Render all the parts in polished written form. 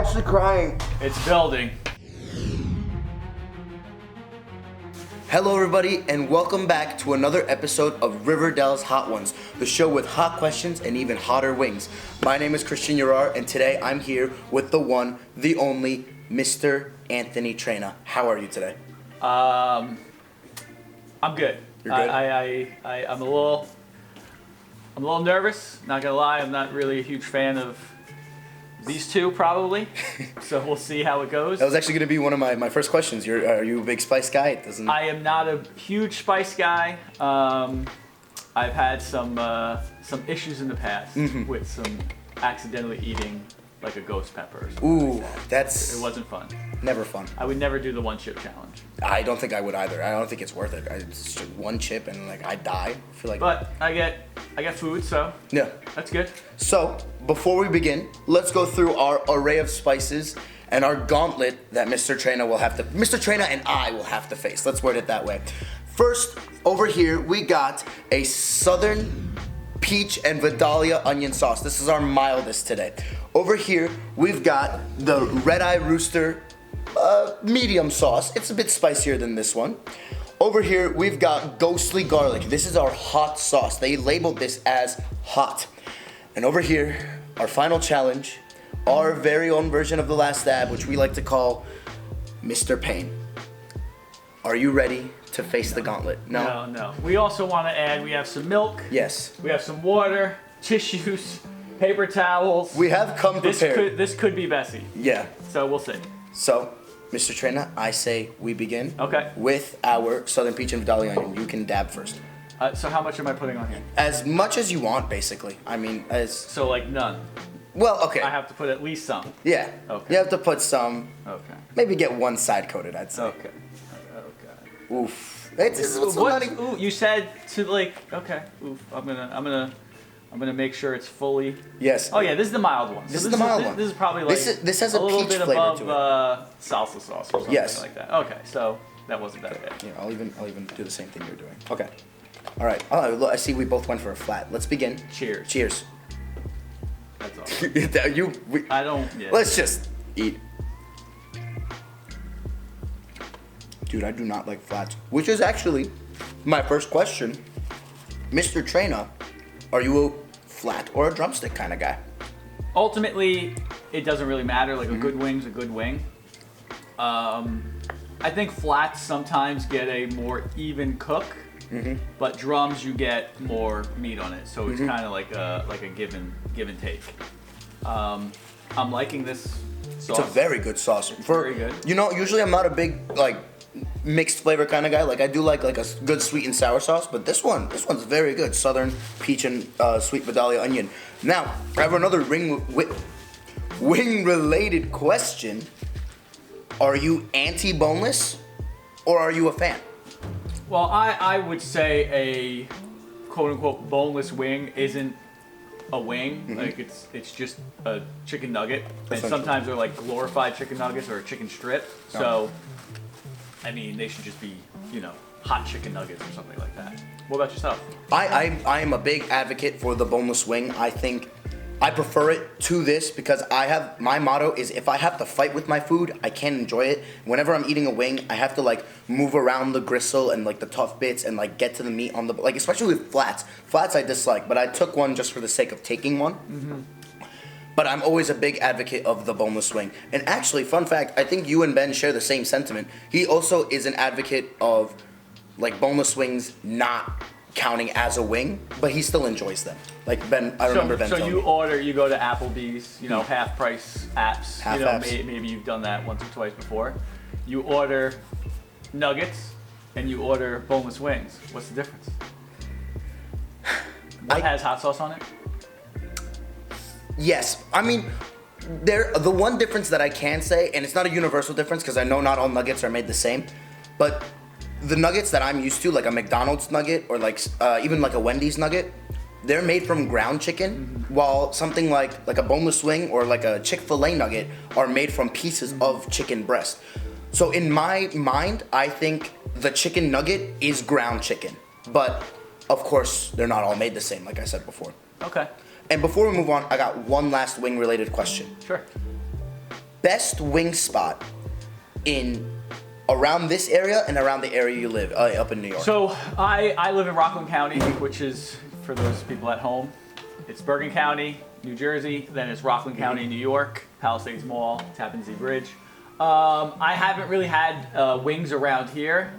actually crying. It's building. Hello everybody and welcome back to another episode of Riverdale's Hot Ones, the show with hot questions and even hotter wings. My name is Christian Urar and today I'm here with the one, the only, Mr. Anthony Traina. How are you today? I'm good. You're good? I'm a little nervous, not gonna lie. I'm not really a huge fan of these two probably. So we'll see how it goes. That was actually going to be one of my first questions. Are you a big spice guy? I am not a huge spice guy. I've had some issues in the past with some accidentally eating like a ghost pepper or something like that. It wasn't fun. Never fun. I would never do the one chip challenge. I don't think I would either. I don't think it's worth it. It's just one chip and like I die. I feel like. But I get food, so yeah, that's good. So before we begin, let's go through our array of spices and our gauntlet that Mr. Traina and I will have to face. Let's word it that way. First, over here we got a Southern peach and Vidalia onion sauce. This is our mildest today. Over here we've got the Red Eye Rooster medium sauce. It's a bit spicier than this one. Over here we've got ghostly garlic. This is our hot sauce. They labeled this as hot. And over here, our final challenge, our very own version of the last dab, which we like to call Mr. Pain. Are you ready to face the gauntlet? No. We also want to add, we have some milk. Yes. We have some water, tissues, paper towels. We have come prepared. This could be messy. Yeah. So we'll see. So, Mr. Traina, I say we begin with our Southern Peach and Vidalia onion. You can dab first. So how much am I putting on here? As much as you want, basically. I mean, So like none? Well, okay. I have to put at least some? Yeah. Okay. You have to put some. Okay. Maybe get one side coated, I'd say. Okay. Oof. Ooh, you said to like, okay. Oof. I'm gonna make sure it's fully. Yes. Oh yeah, this is the mild one. This is the mild one. This is probably like this has a little peach bit flavor above to it. Salsa sauce or something like that. Okay, so that wasn't that bad. Yeah, I'll even do the same thing you're doing. Okay. All right. Oh, look, I see we both went for a flat. Let's begin. Cheers. Cheers. That's all. I don't. Yeah. Let's just eat. Dude, I do not like flats. Which is actually my first question. Mr. Traina, are you a flat or a drumstick kind of guy? Ultimately, it doesn't really matter. Like a good wing's a good wing. I think flats sometimes get a more even cook, but drums you get more meat on it. So it's kind of like a give and take. I'm liking this sauce. It's a very good sauce. Very good. You know, usually I'm not a big like mixed flavor kind of guy. Like I do like a good sweet and sour sauce, but this one's very good. Southern peach and sweet Vidalia onion. Now I have another wing related question. Are you anti-boneless or are you a fan? Well, I would say a quote unquote boneless wing isn't a wing. Like it's just a chicken nugget, and sometimes they're like glorified chicken nuggets or a chicken strip. So I mean, they should just be, hot chicken nuggets or something like that. What about yourself? I am a big advocate for the boneless wing. I think I prefer it to this because my motto is if I have to fight with my food, I can't enjoy it. Whenever I'm eating a wing, I have to like move around the gristle and like the tough bits and like get to the meat on the, like especially with flats. Flats I dislike, but I took one just for the sake of taking one. But I'm always a big advocate of the boneless wing. And actually, fun fact, I think you and Ben share the same sentiment. He also is an advocate of like boneless wings not counting as a wing, but he still enjoys them. Like Ben, I remember Ben telling me. So you go to Applebee's, half price apps. Half apps. Maybe you've done that once or twice before. You order nuggets and you order boneless wings. What's the difference? What has hot sauce on it? Yes, I mean, the one difference that I can say, and it's not a universal difference because I know not all nuggets are made the same, but the nuggets that I'm used to, like a McDonald's nugget or like even like a Wendy's nugget, they're made from ground chicken, while something like a boneless wing or like a Chick-fil-A nugget are made from pieces of chicken breast. So in my mind, I think the chicken nugget is ground chicken, but of course they're not all made the same, like I said before. Okay. And before we move on, I got one last wing related question. Sure. best wing spot in around this area and around the area you live up in New York. So I live in Rockland County, which is, for those people at home, it's Bergen County, New Jersey, then it's Rockland County, New York, Palisades Mall, Tappan Zee Bridge. I haven't really had wings around here.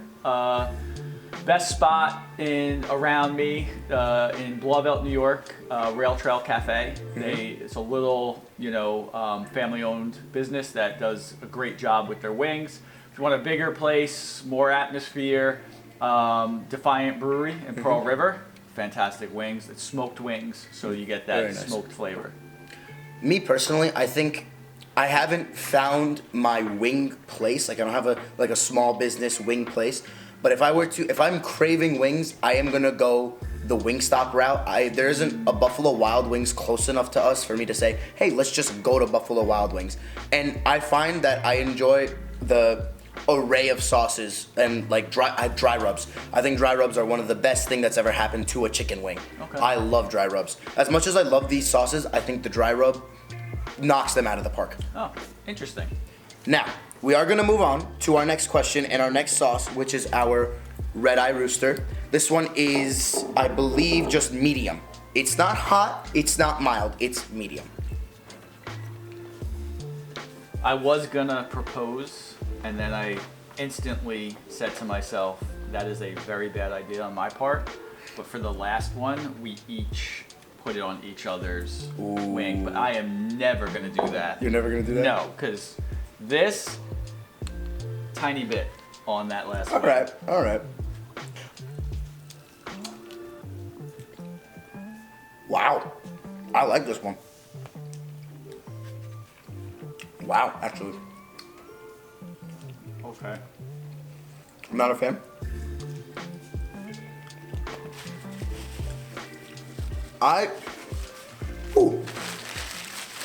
Best spot around me in Blauvelt, New York, Rail Trail Cafe. It's a little, family-owned business that does a great job with their wings. If you want a bigger place, more atmosphere, Defiant Brewery in Pearl River, fantastic wings. It's smoked wings, so you get that smoked flavor. Me personally, I think I haven't found my wing place. Like I don't have a small business wing place. But if I'm craving wings, I am gonna go the Wingstop route. There isn't a Buffalo Wild Wings close enough to us for me to say, hey, let's just go to Buffalo Wild Wings. And I find that I enjoy the array of sauces and like dry rubs. I think dry rubs are one of the best thing that's ever happened to a chicken wing. Okay. I love dry rubs. As much as I love these sauces, I think the dry rub knocks them out of the park. Oh, interesting. Now, we are gonna move on to our next question and our next sauce, which is our Red Eye Rooster. This one is, I believe, just medium. It's not hot, it's not mild, it's medium. I was gonna propose, and then I instantly said to myself, that is a very bad idea on my part. But for the last one, we each put it on each other's wing. But I am never gonna do that. You're never gonna do that? No, because this tiny bit on that last one. All right. Wow, I like this one. Wow, actually. Okay. I'm not a fan.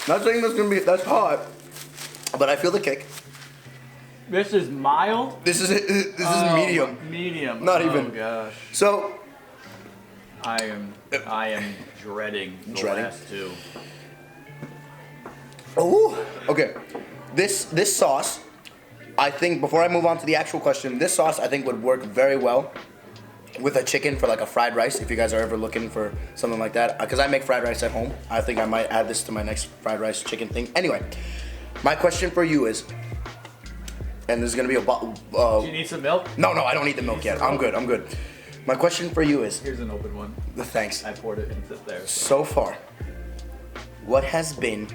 Not saying that's hot, but I feel the kick. This is mild? This is medium. Medium. Not even. Oh gosh. So I am dreading the last two. Oh, okay. This sauce, I think, before I move on to the actual question, this sauce I think would work very well with a chicken for like a fried rice, if you guys are ever looking for something like that. Because I make fried rice at home. I think I might add this to my next fried rice chicken thing. Anyway, my question for you is, and this is gonna be a bottle. Do you need some milk? No, I don't need the milk yet. I'm good. My question for you is. Here's an open one. Thanks. I poured it into there. So far, what has been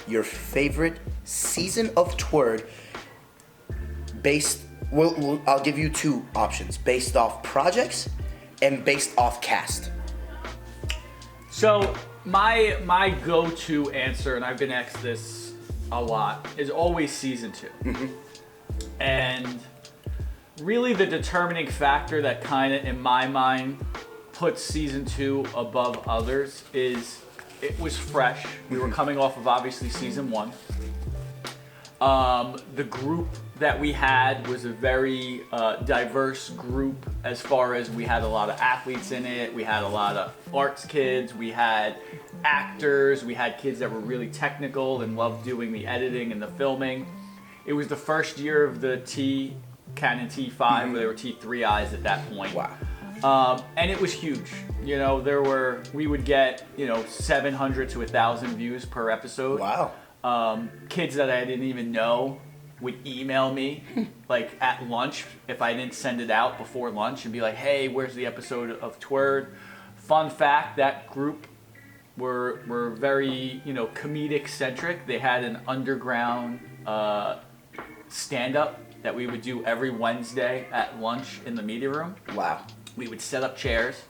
your favorite season of TWIRD based? I'll give you two options: based off projects and based off cast. So my go-to answer, and I've been asked this a lot, is always season 2. Mm-hmm. And really the determining factor that kind of, in my mind, puts season 2 above others is it was fresh. We were coming off of obviously season 1. The group that we had was a very diverse group as far as we had a lot of athletes in it, we had a lot of arts kids, we had actors, we had kids that were really technical and loved doing the editing and the filming. It was the first year of the Canon T5, where there were T3Is at that point. Wow. And it was huge. We would get 700 to 1,000 views per episode. Wow. Kids that I didn't even know would email me like at lunch if I didn't send it out before lunch and be like, hey, where's the episode of TWIRD? Fun fact, that group were very comedic centric. They had an underground stand-up that we would do every Wednesday at lunch in the media room. Wow. We would set up chairs,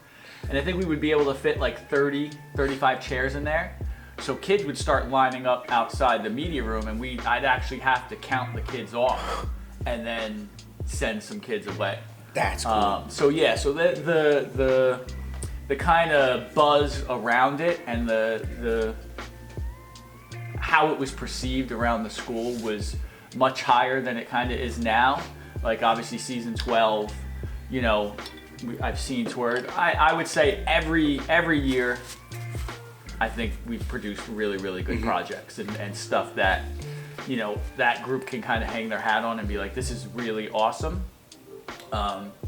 and I think we would be able to fit like 30, 35 chairs in there. So kids would start lining up outside the media room, and I'd actually have to count the kids off and then send some kids away. That's cool. So the kind of buzz around it and the how it was perceived around the school was much higher than it kind of is now. Like obviously season 12, I've seen TWIRD. I would say every year, I think we've produced really, really good projects and stuff that that group can kind of hang their hat on and be like, this is really awesome.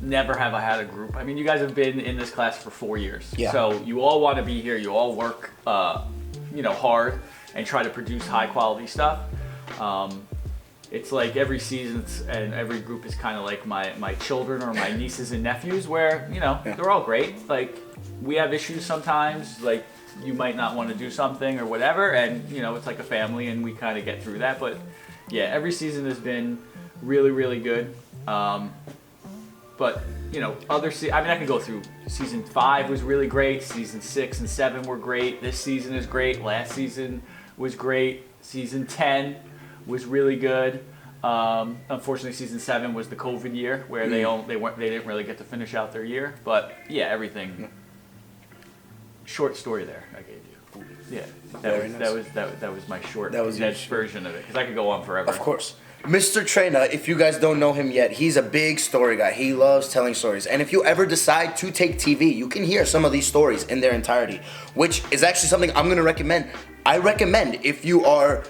Never have I had a group. I mean, you guys have been in this class for 4 years. Yeah. So you all want to be here. You all work, hard and try to produce high quality stuff. It's like every season and every group is kind of like my children or my nieces and nephews where, they're all great. Like, we have issues sometimes, like you might not want to do something or whatever. And, it's like a family and we kind of get through that. But yeah, every season has been really, really good. But, I can go through season 5 was really great. Season 6 and 7 were great. This season is great. Last season was great. Season 10 was really good. Unfortunately, season 7 was the COVID year where they didn't really get to finish out their year. But yeah, everything. Short story there I gave you. Yeah, that was my short condensed version of it because I could go on forever. Of course. Mr. Traina, if you guys don't know him yet, he's a big story guy. He loves telling stories. And if you ever decide to take TV, you can hear some of these stories in their entirety, which is actually something I'm going to recommend. I recommend if you are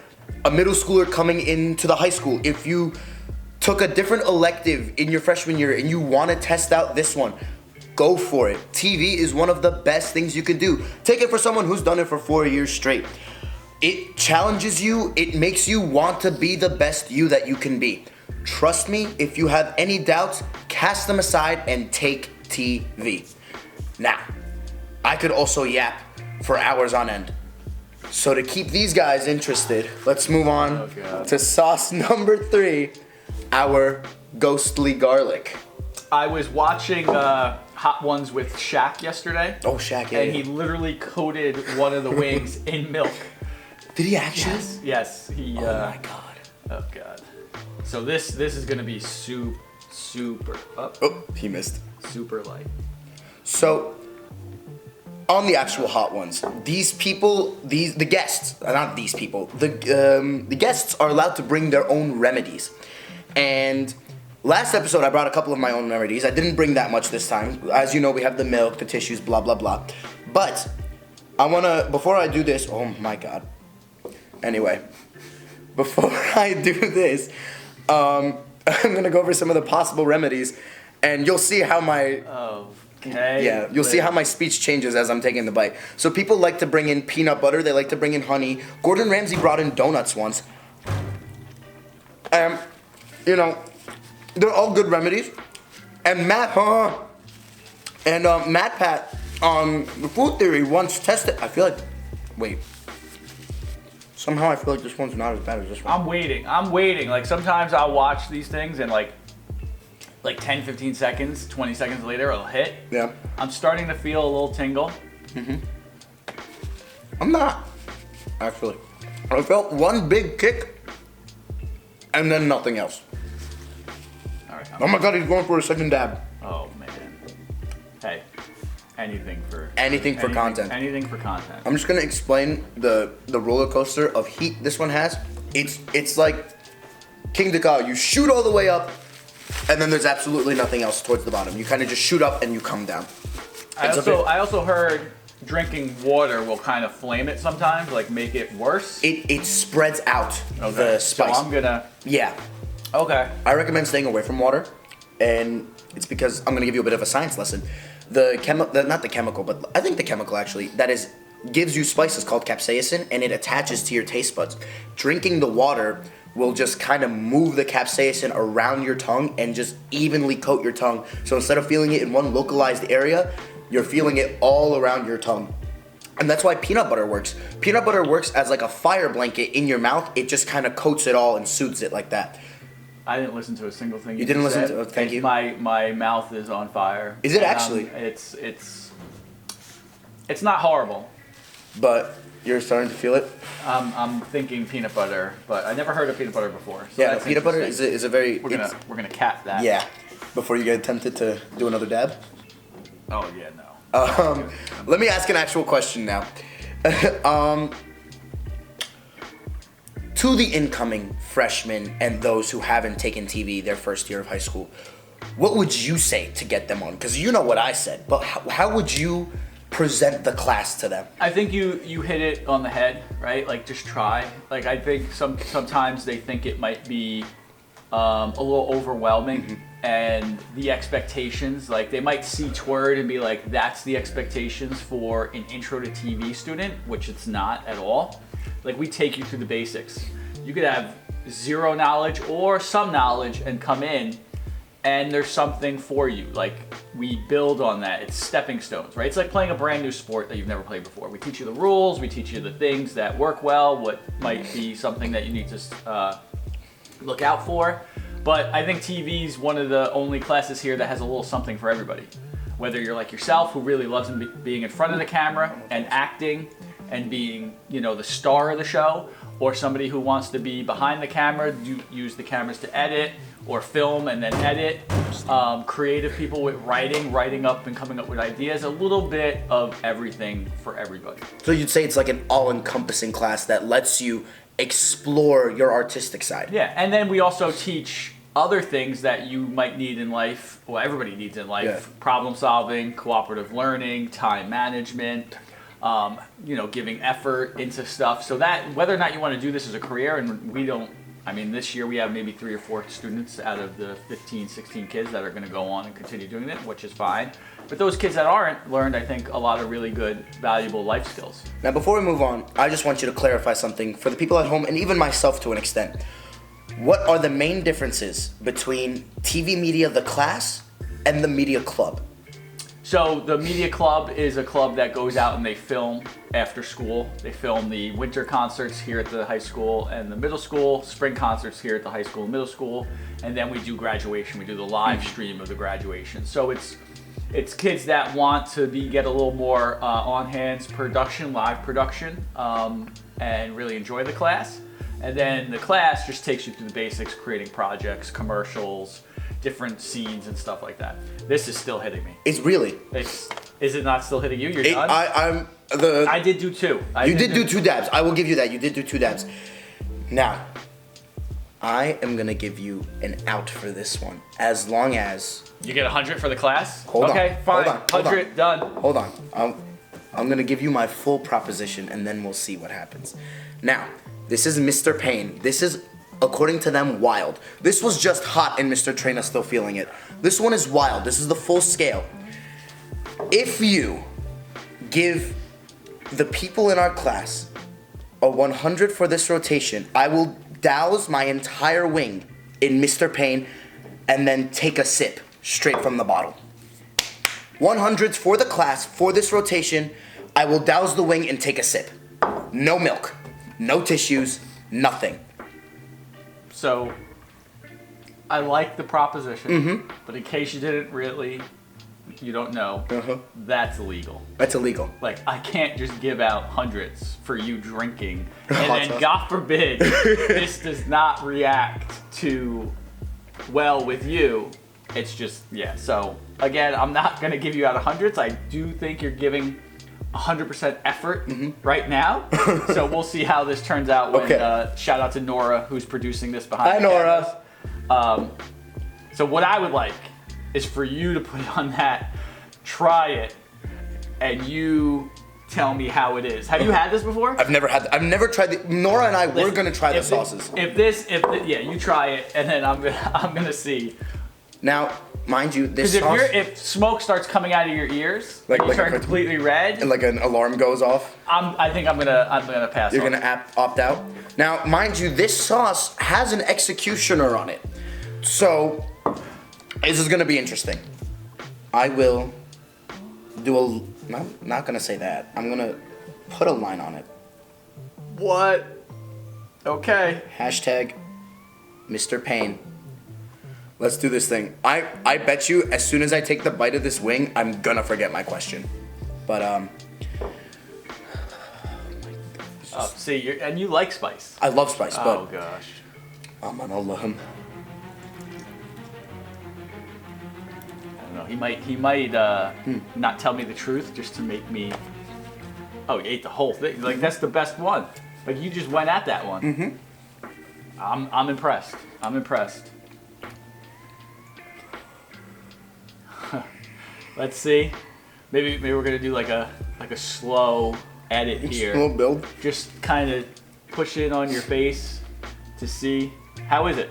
a middle schooler coming into the high school, if you took a different elective in your freshman year and you want to test out this one, go for it. TV is one of the best things you can do. Take it for someone who's done it for 4 years straight. It challenges you. It makes you want to be the best you that you can be. Trust me, if you have any doubts, cast them aside and take TV. Now, I could also yap for hours on end. So to keep these guys interested, let's move on to sauce number 3, our ghostly garlic. I was watching Hot Ones with Shaq yesterday. Oh, Shaq, yeah. And he literally coated one of the wings in milk. Did he actually? Yes. He. Oh my god. Oh god. So this is gonna be super. Oh, he missed. Super light. So, on the actual Hot Ones, these people, the guests, not these people, the guests are allowed to bring their own remedies. And last episode, I brought a couple of my own remedies. I didn't bring that much this time. As you know, we have the milk, the tissues, blah blah blah. But I wanna, before I do this, oh my god. Anyway, before I do this, I'm gonna go over some of the possible remedies, and you'll see how my you'll see how my speech changes as I'm taking the bite. So people like to bring in peanut butter. They like to bring in honey. Gordon Ramsay brought in donuts once. They're all good remedies. And Matt Pat on the Food Theory once tested. Somehow I feel like this one's not as bad as this one. I'm waiting. Like sometimes I'll watch these things and like 10, 15 seconds, 20 seconds later it'll hit. Yeah. I'm starting to feel a little tingle. Mm-hmm. I'm not, actually. I felt one big kick and then nothing else. All right. Oh my god, he's going for a second dab. Oh man. Hey. Anything for content. Anything for content. I'm just gonna explain the roller coaster of heat this one has. It's like King Dakar. You shoot all the way up, and then there's absolutely nothing else towards the bottom. You kind of just shoot up and you come down. I also heard drinking water will kind of flame it sometimes, like make it worse. It spreads out the spice. So I'm gonna. Yeah. Okay. I recommend staying away from water, and it's because I'm gonna give you a bit of a science lesson. Not the chemical, but I think the chemical actually, that gives you spices called capsaicin, and it attaches to your taste buds. Drinking the water will just kind of move the capsaicin around your tongue and just evenly coat your tongue. So instead of feeling it in one localized area, you're feeling it all around your tongue. And that's why peanut butter works. Peanut butter works as like a fire blanket in your mouth. It just kind of coats it all and soothes it like that. I didn't listen to a single thing you didn't said. listen to. Thank you. My mouth is on fire. Is it actually? It's not horrible. But you're starting to feel it. I'm thinking peanut butter, but I never heard of peanut butter before. So yeah, peanut butter is a very. We're gonna cap that. Yeah. Before you get tempted to do another dab. Oh yeah, no. Let me ask an actual question now. To the incoming freshmen and those who haven't taken TV their first year of high school, what would you say to get them on? Because you know what I said, but how would you present the class to them? I think you hit it on the head, right? Like, just try. Like, I think sometimes they think it might be a little overwhelming, and the expectations, like, they might see TWIRD and be like, that's the expectations for an intro to TV student, which it's not at all. Like, we take you through the basics. You could have zero knowledge or some knowledge and come in, and there's something for you. Like, we build on that. It's stepping stones, right? It's like playing a brand new sport that you've never played before. We teach you the rules, we teach you the things that work well, what might be something that you need to look out for. But I think TV is one of the only classes here that has a little something for everybody. Whether you're like yourself, who really loves being in front of the camera and acting and being, you know, the star of the show, or somebody who wants to be behind the camera, use the cameras to edit or film and then edit. Creative people with writing up and coming up with ideas. A little bit of everything for everybody. So you'd say it's like an all-encompassing class that lets you explore your artistic side. Yeah, and then we also teach other things that you might need in life, well, everybody needs in life. Yeah. Problem solving, cooperative learning, time management, you know, giving effort into stuff. So that, whether or not you want to do this as a career, and we don't, I mean, this year we have maybe 3 or 4 students out of the 15, 16 kids that are going to go on and continue doing it, which is fine. But those kids that aren't learned, I think, a lot of really good, valuable life skills. Now, before we move on, I just want you to clarify something for the people at home and even myself to an extent. What are the main differences between TV Media, the class, and the Media Club? So the Media Club is a club that goes out and they film after school. They film the winter concerts here at the high school and the middle school, spring concerts here at the high school and middle school, and then we do graduation. We do the live stream of the graduation. So it's kids that want to get a little more on-hands production, live production, and really enjoy the class. And then the class just takes you through the basics, creating projects, commercials, different scenes and stuff like that. This is still hitting me. It's really. Is it not still hitting you? You're done? I did do 2. You did do 2 dabs. I will give you that. You did do 2 dabs. Now, I am gonna give you an out for this one, as long as you get 100 for the class. Hold on. Okay, fine. Hold on. 100 done. Hold on. I'm gonna give you my full proposition, and then we'll see what happens. Now, this is Mr. Payne. This is, according to them, wild. This was just hot and Mr. Traina still feeling it. This one is wild. This is the full scale. If you give the people in our class a 100 for this rotation, I will douse my entire wing in Mr. Payne and then take a sip straight from the bottle. 100s for the class for this rotation. I will douse the wing and take a sip. No milk, no tissues, nothing. So, I like the proposition, but in case you you don't know, that's illegal. That's illegal. Like, I can't just give out hundreds for you drinking, and then God forbid, this does not react to well with you. It's just, yeah. So, again, I'm not gonna give you out hundreds. I do think you're giving 100% effort right now. So we'll see how this turns out when, shout out to Nora, who's producing this behind the cameras. Nora. So what I would like is for you to put on that, try it, and you tell me how it is. Have you had this before? I've never tried the, Nora and I, we're gonna try the sauces. Yeah, you try it, and then I'm gonna see. Now, mind you, this sauce, if smoke starts coming out of your ears, and you turn completely red, and like an alarm goes off, I think I'm gonna pass. You're gonna opt out. Now, mind you, this sauce has an executioner on it, so this is gonna be interesting. I will do not gonna say that. I'm gonna put a line on it. What? Okay. Hashtag Mr. Payne. Let's do this thing. I bet you as soon as I take the bite of this wing, I'm gonna forget my question. But see, and you like spice. I love spice, but oh gosh. I'm gonna love him. I don't know. He might not tell me the truth just to make me. Oh, you ate the whole thing. Like, that's the best one. Like, you just went at that one. I'm impressed. I'm impressed. Let's see. Maybe we're gonna do like a a slow edit here. Slow build. Just kind of push it on your face to see. How is it?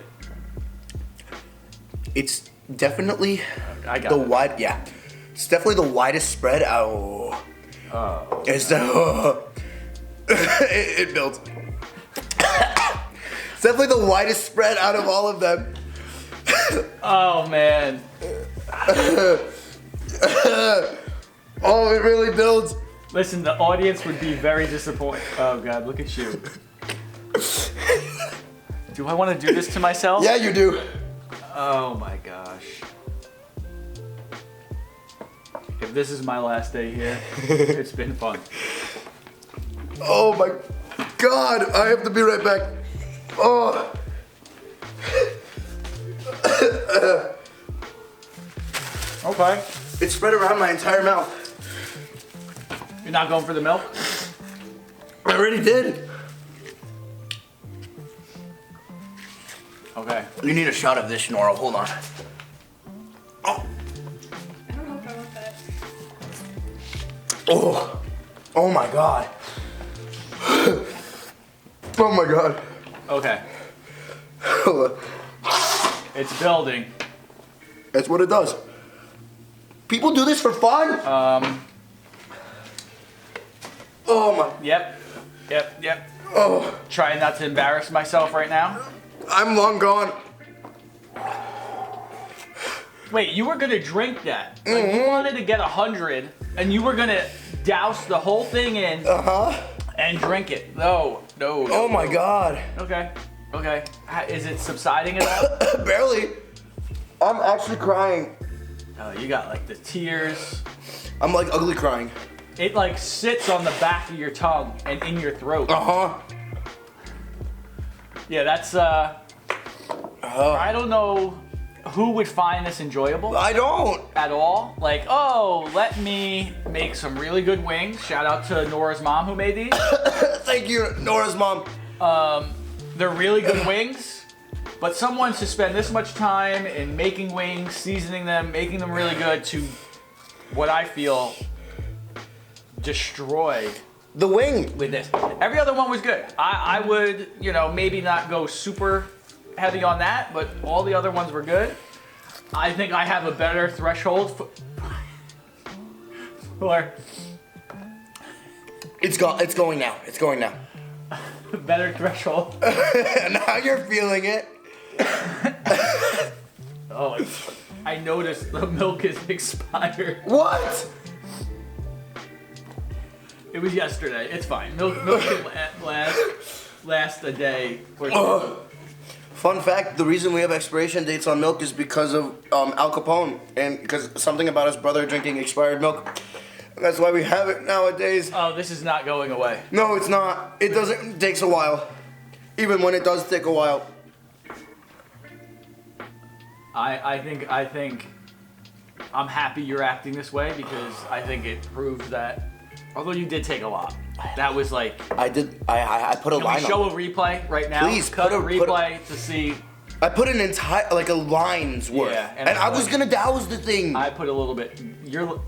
It's definitely I got the it. wide. Yeah, it's definitely the widest spread. Oh, it's the it builds. It's definitely the widest spread out of all of them. Oh man. Oh, it really builds. Listen, the audience would be very disappointed. Oh god, look at you. Do I want to do this to myself? Yeah, you do. Oh my gosh. If this is my last day here, it's been fun. Oh my God, I have to be right back. Oh. Okay. It spread around my entire mouth. You're not going for the milk? I already did. Okay. You need a shot of this, Nora. Hold on. Oh. I don't know if I want that. Oh. Oh my God. Oh my God. Okay. Hold on. It's building. That's what it does. People do this for fun? Oh my. Yep. Oh. Trying not to embarrass myself right now. I'm long gone. Wait, you were gonna drink that. Like, you wanted to get 100, and you were gonna douse the whole thing in and drink it. No. Oh my God. Okay. Is it subsiding at all? Barely. I'm actually crying. Oh, you got like the tears. I'm like ugly crying. It like sits on the back of your tongue and in your throat. Yeah, that's I don't know who would find this enjoyable I don't. at all. Like, oh, let me make some really good wings. Shout out to Nora's mom who made these. Thank you, Nora's mom. They're really good wings, but someone to spend this much time in making wings, seasoning them, making them really good to what I feel destroy The wing. with this. Every other one was good. I would, maybe not go super heavy on that, but all the other ones were good. I think I have a better threshold for It's going now. It's going now. better threshold. Now you're feeling it. Oh, I noticed the milk is expired. What? It was yesterday. It's fine. Milk can last a day or two. Fun fact, the reason we have expiration dates on milk is because of Al Capone and because something about his brother drinking expired milk. That's why we have it nowadays. Oh, this is not going away. No, it's not. It doesn't. It takes a while. Even when it does take a while. I think I'm happy you're acting this way because I think it proves that although you did take a lot. That was like I did. I put a can we line show on. a replay right now? Please, cut put a a- replay to see. I put an entire like a line's worth. Yeah, and and I was gonna douse the thing. I put a little bit. You're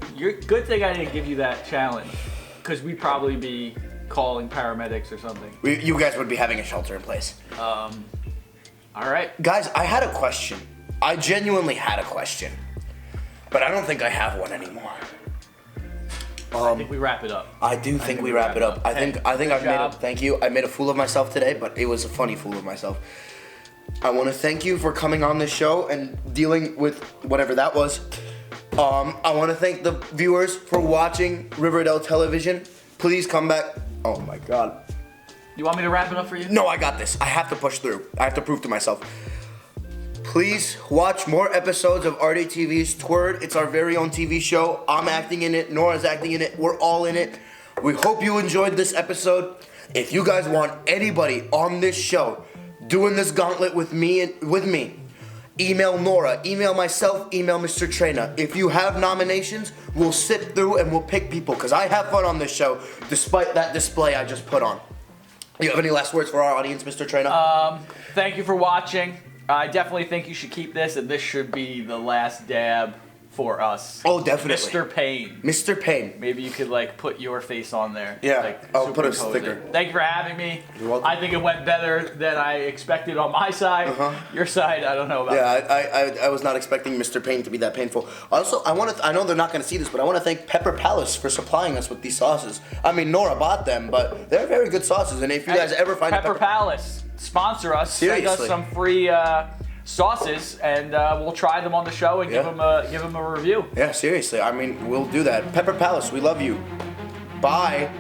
good thing I didn't give you that challenge because we'd probably be calling paramedics or something. You guys would be having a shelter in place. All right. Guys, I had a question. I genuinely had a question, but I don't think I have one anymore. I think we wrap it up. I do think we wrap it up. I think I've made a, job. thank you. I made a fool of myself today, but it was a funny fool of myself. I want to thank you for coming on this show and dealing with whatever that was. I want to thank the viewers for watching Riverdale Television. Please come back. Oh my God. You want me to wrap it up for you? No, I got this. I have to push through. I have to prove to myself. Please watch more episodes of RDTV's TWIRD. It's our very own TV show. I'm acting in it. Nora's acting in it. We're all in it. We hope you enjoyed this episode. If you guys want anybody on this show doing this gauntlet with me, email Nora, email myself, email Mr. Traina. If you have nominations, we'll sit through and we'll pick people because I have fun on this show despite that display I just put on. You have any last words for our audience, Mr. Traina? Thank you for watching. I definitely think you should keep this, and this should be the last dab for us. Oh, definitely. Mr. Payne. Mr. Payne. Maybe you could like put your face on there. Yeah, Like, I'll put a superimpose sticker. it. Thank you for having me. You're welcome. I think it went better than I expected on my side. Your side, I don't know about. Yeah, I was not expecting Mr. Payne to be that painful. Also, I know they're not going to see this, but I want to thank Pepper Palace for supplying us with these sauces. I mean, Nora bought them, but they're very good sauces. And if you guys ever find Pepper Palace, sponsor us. Seriously. Send us some free sauces, and we'll try them on the show and give them a review. Yeah, seriously. I mean, we'll do that. Pepper Palace, we love you. Bye.